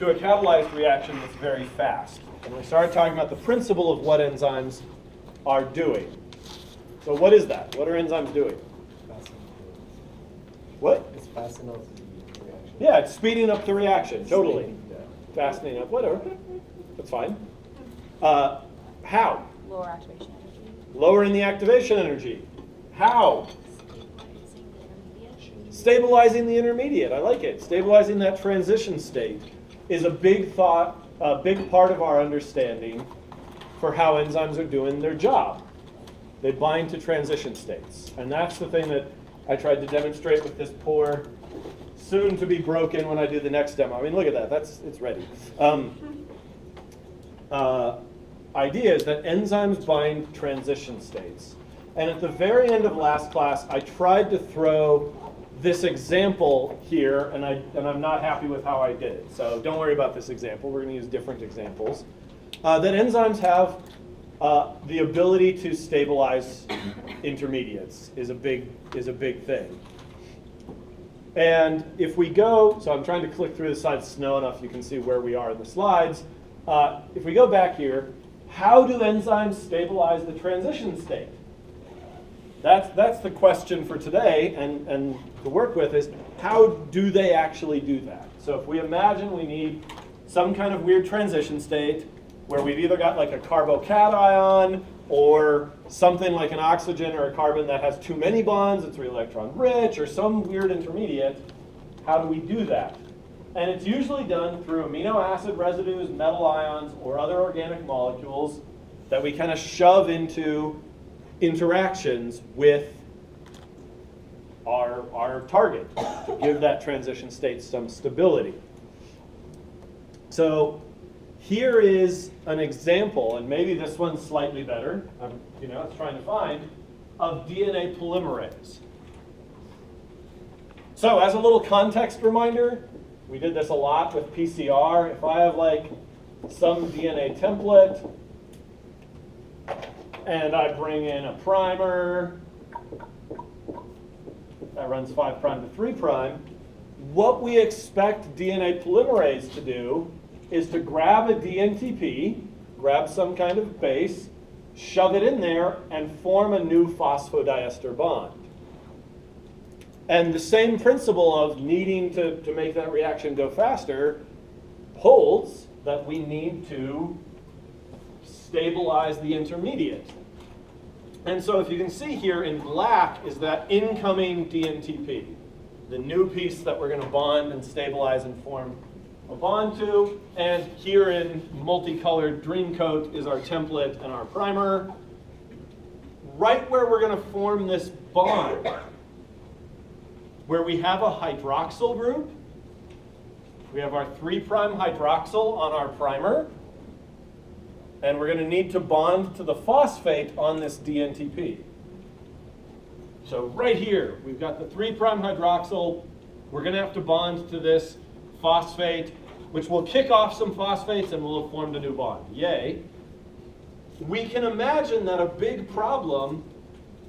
to a catalyzed reaction that's very fast. And we started talking about the principle of what enzymes are doing. So what is that? What are enzymes doing? What? It's fastening up the reaction. Yeah, it's speeding up the reaction, totally. Fastening up, whatever. That's fine. How? Lower activation energy. Lowering the activation energy. How? Stabilizing the intermediate. Stabilizing the intermediate. I like it. Stabilizing that transition state is a big part of our understanding for how enzymes are doing their job. They bind to transition states. And that's the thing that I tried to demonstrate with this poor, soon to be broken when I do the next demo. I mean, look at that. It's ready. Idea is that enzymes bind transition states. And at the very end of last class, I tried to throw this example here, and I'm not happy with how I did it. So don't worry about this example. We're going to use different examples. That enzymes have the ability to stabilize intermediates is a big thing. And if we go, so I'm trying to click through the slides slow enough you can see where we are in the slides. If we go back here, how do enzymes stabilize the transition state? That's the question for today, and to work with is how do they actually do that? So if we imagine we need some kind of weird transition state where we've either got like a carbocation or something like an oxygen or a carbon that has too many bonds, it's really electron rich, or some weird intermediate, how do we do that? And it's usually done through amino acid residues, metal ions, or other organic molecules that we kind of shove into interactions with our target to give that transition state some stability. So here is an example, and maybe this one's slightly better, it's trying to find, of DNA polymerase. So as a little context reminder, we did this a lot with PCR. If I have like some DNA template, and I bring in a primer that runs 5' to 3', what we expect DNA polymerase to do is to grab a DNTP, grab some kind of base, shove it in there, and form a new phosphodiester bond. And the same principle of needing to make that reaction go faster holds that we need to stabilize the intermediate. And so if you can see here in black is that incoming DNTP, the new piece that we're going to bond and stabilize and form a bond to. And here in multicolored dream coat is our template and our primer. Right where we're going to form this bond, where we have a hydroxyl group, we have our 3' hydroxyl on our primer, and we're going to need to bond to the phosphate on this DNTP. So right here, we've got the 3' hydroxyl. We're going to have to bond to this phosphate, which will kick off some phosphates and we'll have formed a new bond. Yay. We can imagine that a big problem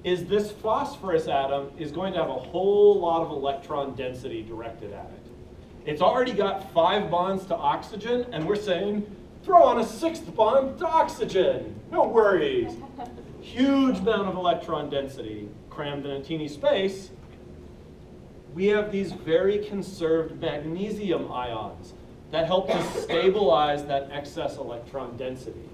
is this phosphorus atom is going to have a whole lot of electron density directed at it. It's already got 5 bonds to oxygen, and we're saying, throw on a 6th bond to oxygen. No worries. Huge amount of electron density crammed in a teeny space. We have these very conserved magnesium ions that help to stabilize that excess electron density.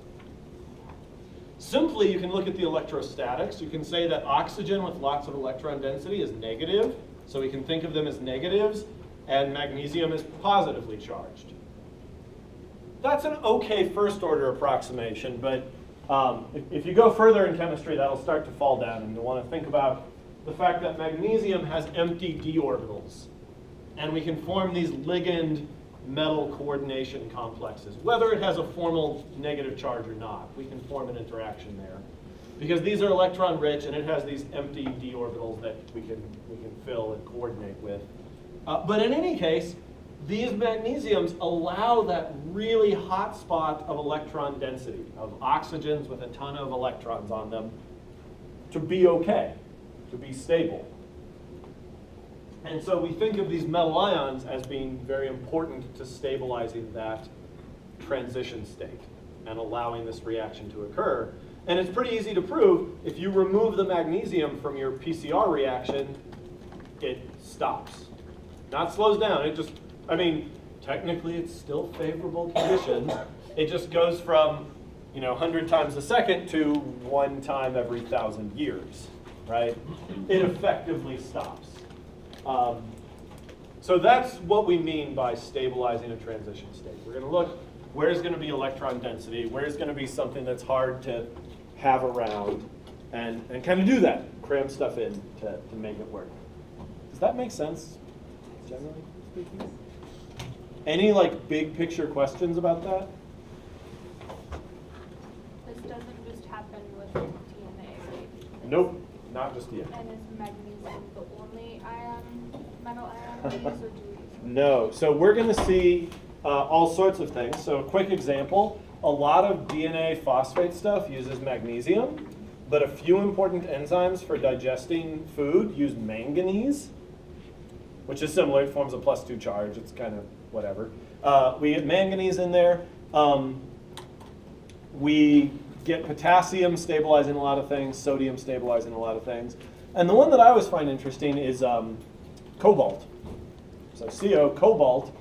Simply, you can look at the electrostatics. You can say that oxygen with lots of electron density is negative, so we can think of them as negatives, and magnesium is positively charged. That's an okay first order approximation, but if you go further in chemistry, that'll start to fall down, and you'll want to think about the fact that magnesium has empty d orbitals, and we can form these ligand metal coordination complexes. Whether it has a formal negative charge or not, we can form an interaction there. Because these are electron rich, and it has these empty d orbitals that we can fill and coordinate with. But in any case, these magnesiums allow that really hot spot of electron density, of oxygens with a ton of electrons on them, to be okay, to be stable. And so we think of these metal ions as being very important to stabilizing that transition state and allowing this reaction to occur. And it's pretty easy to prove. If you remove the magnesium from your PCR reaction, it stops. Not slows down. It just, I mean, technically it's still favorable conditions. It just goes from, 100 times a second to 1 time every 1,000 years, right? It effectively stops. So that's what we mean by stabilizing a transition state. We're going to look where's going to be electron density, where's going to be something that's hard to have around, and kind of do that, cram stuff in to make it work. Does that make sense, generally speaking? Any big picture questions about that? This doesn't just happen with DNA, right? Nope, not just yet. And is magnesium the only metal ion we use, or do we use? No, so we're going to see all sorts of things. So a quick example, a lot of DNA phosphate stuff uses magnesium, but a few important enzymes for digesting food use manganese, which is similar. It forms a +2 charge. It's kind of whatever. We get manganese in there. We get potassium stabilizing a lot of things, sodium stabilizing a lot of things. And the one that I always find interesting is cobalt. So CO, cobalt.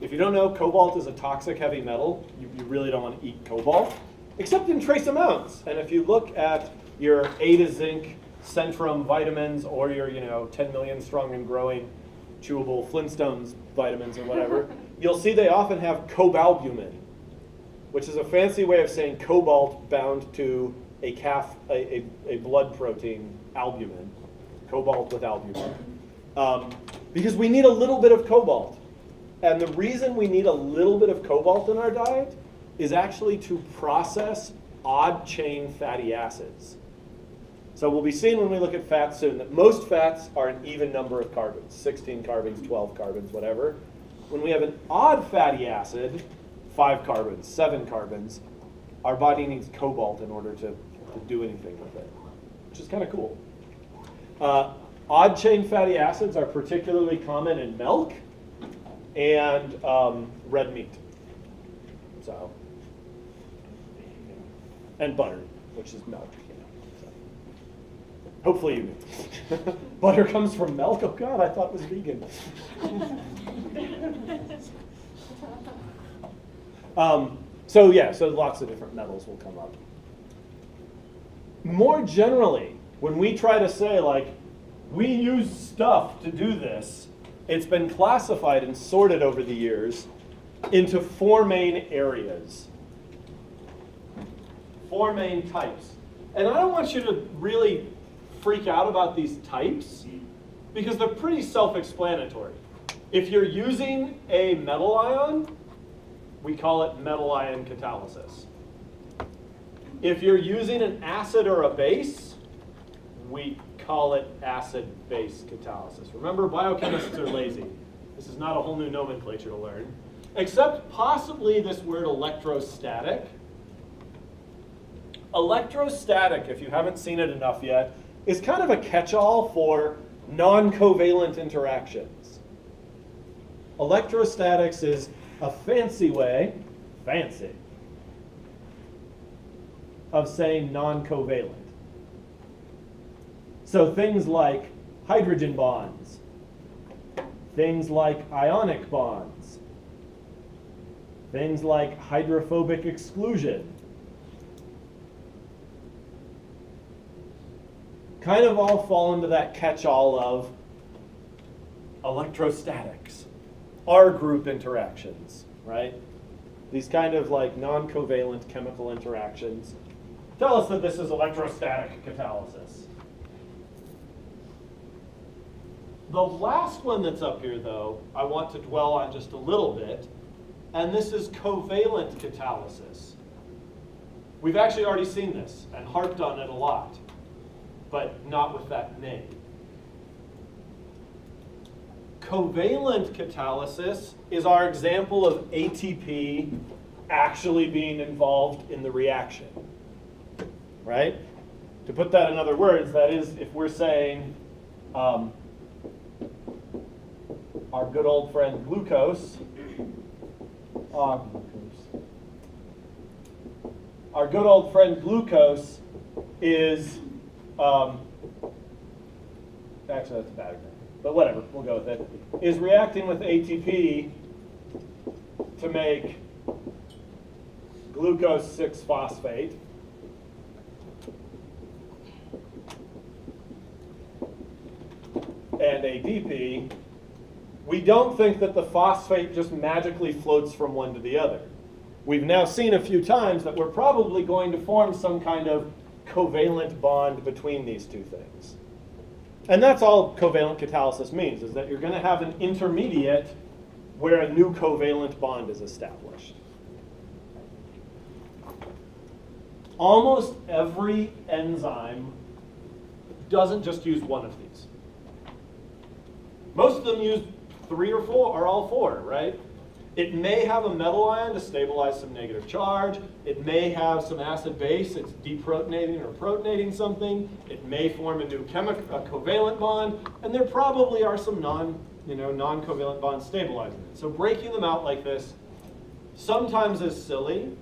If you don't know, cobalt is a toxic heavy metal. You really don't want to eat cobalt, except in trace amounts. And if you look at your A to zinc Centrum vitamins or your 10 million strong and growing chewable Flintstones vitamins or whatever, you'll see they often have cobalbumin, which is a fancy way of saying cobalt bound to a blood protein, albumin, cobalt with albumin. Because we need a little bit of cobalt. And the reason we need a little bit of cobalt in our diet is actually to process odd chain fatty acids. So we'll be seeing when we look at fats soon that most fats are an even number of carbons, 16 carbons, 12 carbons, whatever. When we have an odd fatty acid, 5 carbons, 7 carbons, our body needs cobalt in order to do anything with it, which is kind of cool. Odd chain fatty acids are particularly common in milk and red meat. So, and butter, which is milk. So. Hopefully you knew. Butter comes from milk? Oh God, I thought it was vegan. So lots of different metals will come up. More generally, when we try to say we use stuff to do this, it's been classified and sorted over the years into 4 main areas. 4 main types. And I don't want you to really freak out about these types because they're pretty self-explanatory. If you're using a metal ion, we call it metal ion catalysis. If you're using an acid or a base, we call it acid-base catalysis. Remember, biochemists are lazy. This is not a whole new nomenclature to learn, except possibly this word electrostatic. Electrostatic, if you haven't seen it enough yet, is kind of a catch-all for non-covalent interactions. Electrostatics is a fancy way, of saying non-covalent. So things like hydrogen bonds, things like ionic bonds, things like hydrophobic exclusion, kind of all fall into that catch-all of electrostatics, R-group interactions, right? These kind of non-covalent chemical interactions tell us that this is electrostatic catalysis. The last one that's up here, though, I want to dwell on just a little bit, and this is covalent catalysis. We've actually already seen this and harped on it a lot, but not with that name. Covalent catalysis is our example of ATP actually being involved in the reaction, right? To put that in other words, that is, if we're saying our good old friend glucose. Our good old friend glucose is, actually that's a bad example, but whatever, we'll go with it, is reacting with ATP to make glucose 6-phosphate. And ADP. We don't think that the phosphate just magically floats from one to the other. We've now seen a few times that we're probably going to form some kind of covalent bond between these two things. And that's all covalent catalysis means, is that you're going to have an intermediate where a new covalent bond is established. Almost every enzyme doesn't just use one of these. Most of them use 3 or 4, or all 4, right? It may have a metal ion to stabilize some negative charge. It may have some acid base. It's deprotonating or protonating something. It may form a new covalent bond, and there probably are some non-covalent bonds stabilizing it. So breaking them out like this sometimes is silly,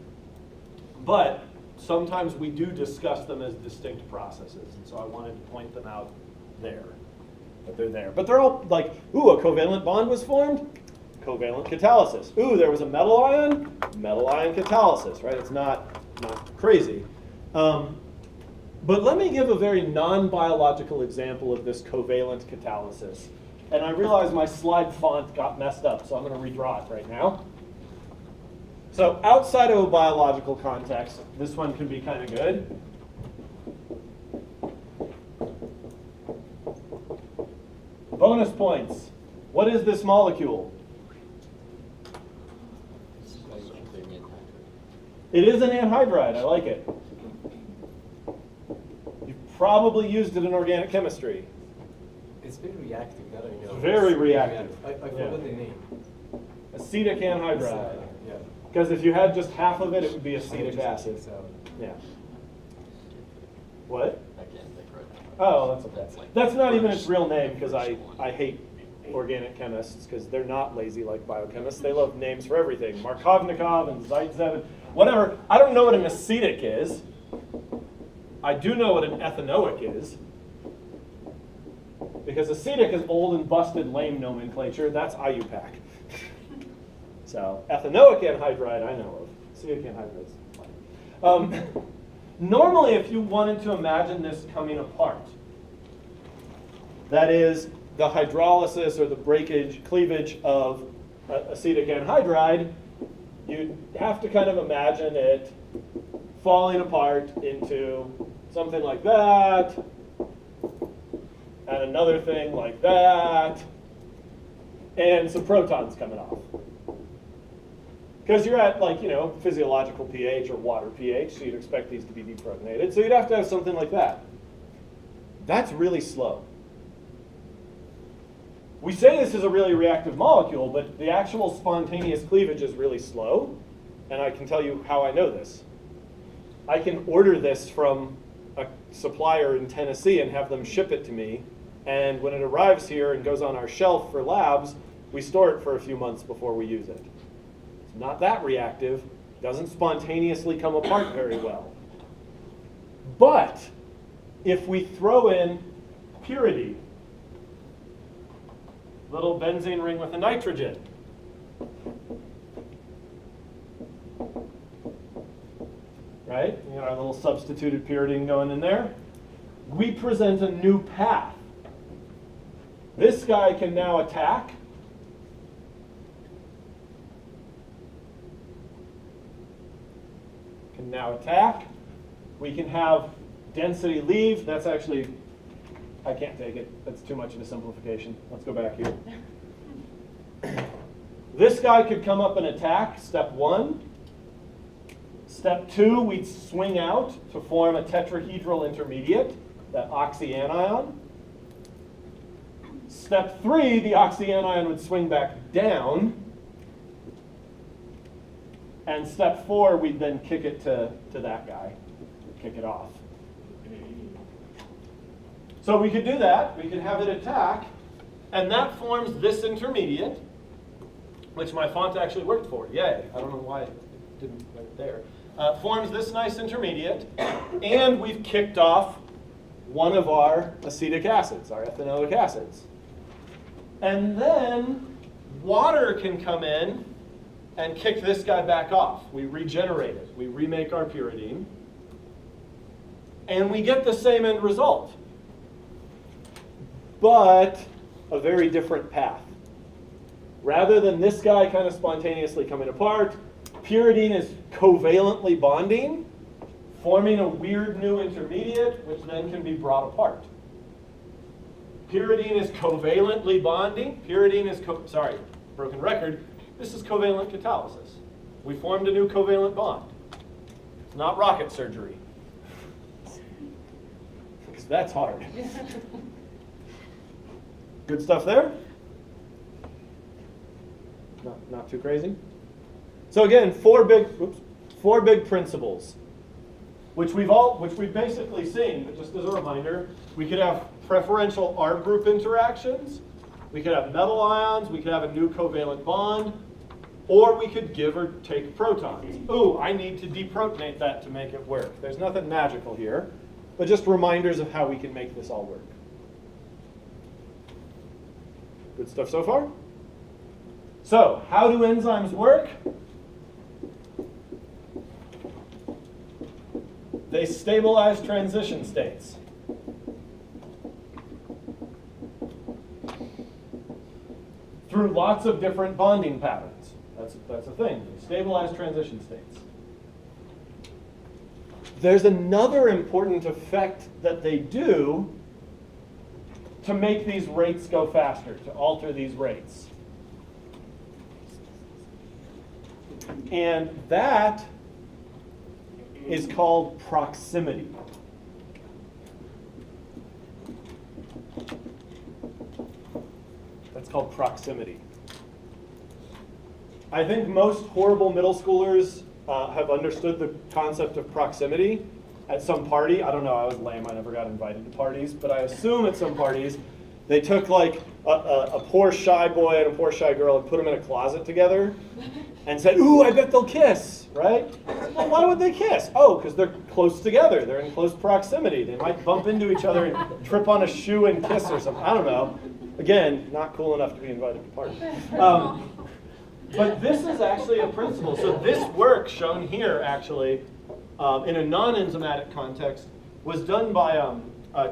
but sometimes we do discuss them as distinct processes, and so I wanted to point them out there. But they're there. But they're all like, ooh, a covalent bond was formed? Covalent catalysis. Ooh, there was a metal ion catalysis, right? It's not crazy. But let me give a very non-biological example of this covalent catalysis. And I realize my slide font got messed up, so I'm going to redraw it right now. So outside of a biological context, this one can be kind of good. Bonus points. What is this molecule? It is an anhydride. I like it. You've probably used it in organic chemistry. It's very reactive. It's very reactive. I forgot the name. Acetic anhydride. Yeah. Because if you had just half of it, it would be acetic acid. Yeah. What? I can't think right now. Oh, that's okay. That's not even its real name, because I hate organic chemists, because they're not lazy like biochemists. They love names for everything. Markovnikov and Zaitsev, whatever. I don't know what an acetic is. I do know what an ethanoic is. Because acetic is old and busted lame nomenclature. That's IUPAC. So ethanoic anhydride I know of. Acetic anhydride is fine. Normally, if you wanted to imagine this coming apart, that is, the hydrolysis or the breakage, cleavage of acetic anhydride, you'd have to kind of imagine it falling apart into something like that, and another thing like that, and some protons coming off. Because you're at, like, physiological pH or water pH, so you'd expect these to be deprotonated. So you'd have to have something like that. That's really slow. We say this is a really reactive molecule, but the actual spontaneous cleavage is really slow. And I can tell you how I know this. I can order this from a supplier in Tennessee and have them ship it to me. And when it arrives here and goes on our shelf for labs, we store it for a few months before we use it. It's not that reactive. Doesn't spontaneously come apart very well. But if we throw in purity, little benzene ring with a nitrogen, right? You got our little substituted pyridine going in there. We present a new path. This guy can now attack. We can have density leave. That's actually, I can't take it. That's too much of a simplification. Let's go back here. This guy could come up and attack, step 1. Step 2, we'd swing out to form a tetrahedral intermediate, that oxyanion. Step 3, the oxyanion would swing back down. And step 4, we'd then kick it to that guy, kick it off. So we could do that. We could have it attack, And that forms this intermediate, which my font actually worked for. Yay. I don't know why it didn't right there. Forms this nice intermediate, and we've kicked off one of our acetic acids, our ethanoic acids. And then water can come in and kick this guy back off. We regenerate it. We remake our pyridine. And we get the same end result, but a very different path. Rather than this guy kind of spontaneously coming apart, pyridine is covalently bonding, forming a weird new intermediate, which then can be brought apart. Pyridine is covalently bonding. Pyridine is, broken record. This is covalent catalysis. We formed a new covalent bond. It's not rocket surgery. Because that's hard. Good stuff there? Not too crazy? So again, four big principles, which we've basically seen, but just as a reminder, we could have preferential R group interactions, we could have metal ions, we could have a new covalent bond, or we could give or take protons. Ooh, I need to deprotonate that to make it work. There's nothing magical here, but just reminders of how we can make this all work. Good stuff so far? So, how do enzymes work? They stabilize transition states. Through lots of different bonding patterns. That's a thing. They stabilize transition states. There's another important effect that they do to make these rates go faster, to alter these rates. And that is called proximity. That's called proximity. I think most horrible middle schoolers have understood the concept of proximity at some party. I don't know, I was lame, I never got invited to parties, but I assume at some parties they took like a poor shy boy and a poor shy girl and put them in a closet together and said, ooh, I bet they'll kiss, right? Well, why would they kiss? Oh, because they're close together. They're in close proximity. They might bump into each other and trip on a shoe and kiss or something. I don't know. Again, not cool enough to be invited to parties. But this is actually a principle. So this work shown here actually in a non-enzymatic context was done by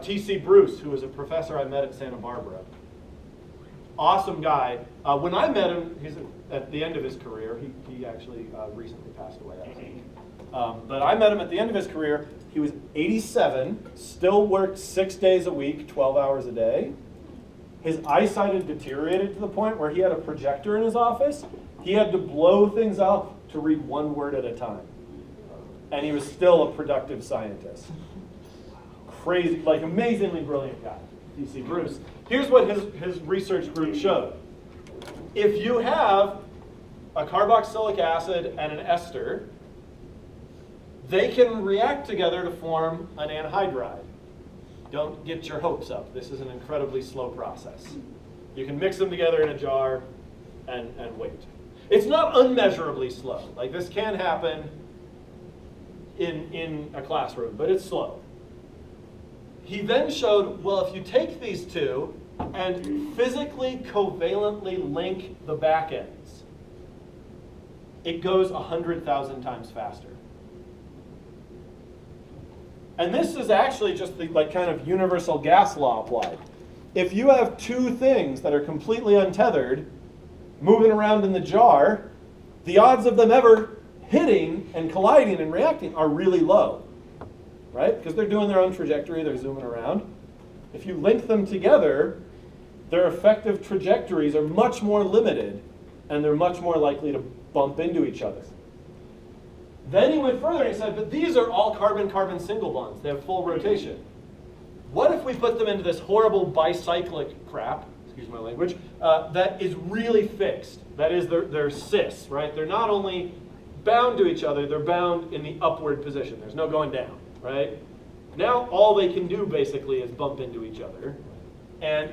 T.C. Bruce, who was a professor I met at Santa Barbara. Awesome guy. When I met him, he's at the end of his career. He actually recently passed away, I think. But I met him at the end of his career. He was 87, still worked 6 days a week, 12 hours a day. His eyesight had deteriorated to the point where he had a projector in his office. He had to blow things up to read one word at a time. And he was still a productive scientist. Crazy, like amazingly brilliant guy, T.C. Bruce. Here's what his research group showed. If you have a carboxylic acid and an ester, they can react together to form an anhydride. Don't get your hopes up. This is an incredibly slow process. You can mix them together in a jar and wait. It's not unmeasurably slow. Like this can happen in a classroom, but it's slow. He then showed, well, if you take these two and physically covalently link the back ends, it goes 100,000 times faster. And this is actually just the kind of universal gas law applied. If you have two things that are completely untethered moving around in the jar, the odds of them ever hitting and colliding and reacting are really low, right? Because they're doing their own trajectory, they're zooming around. If you link them together, their effective trajectories are much more limited and they're much more likely to bump into each other. Then he went further and he said, but these are all carbon-carbon single bonds. They have full rotation. What if we put them into this horrible bicyclic crap, excuse my language, that is really fixed? That is, they're cis, right? They're not only bound to each other, they're bound in the upward position. There's no going down, right? Now all they can do basically is bump into each other. And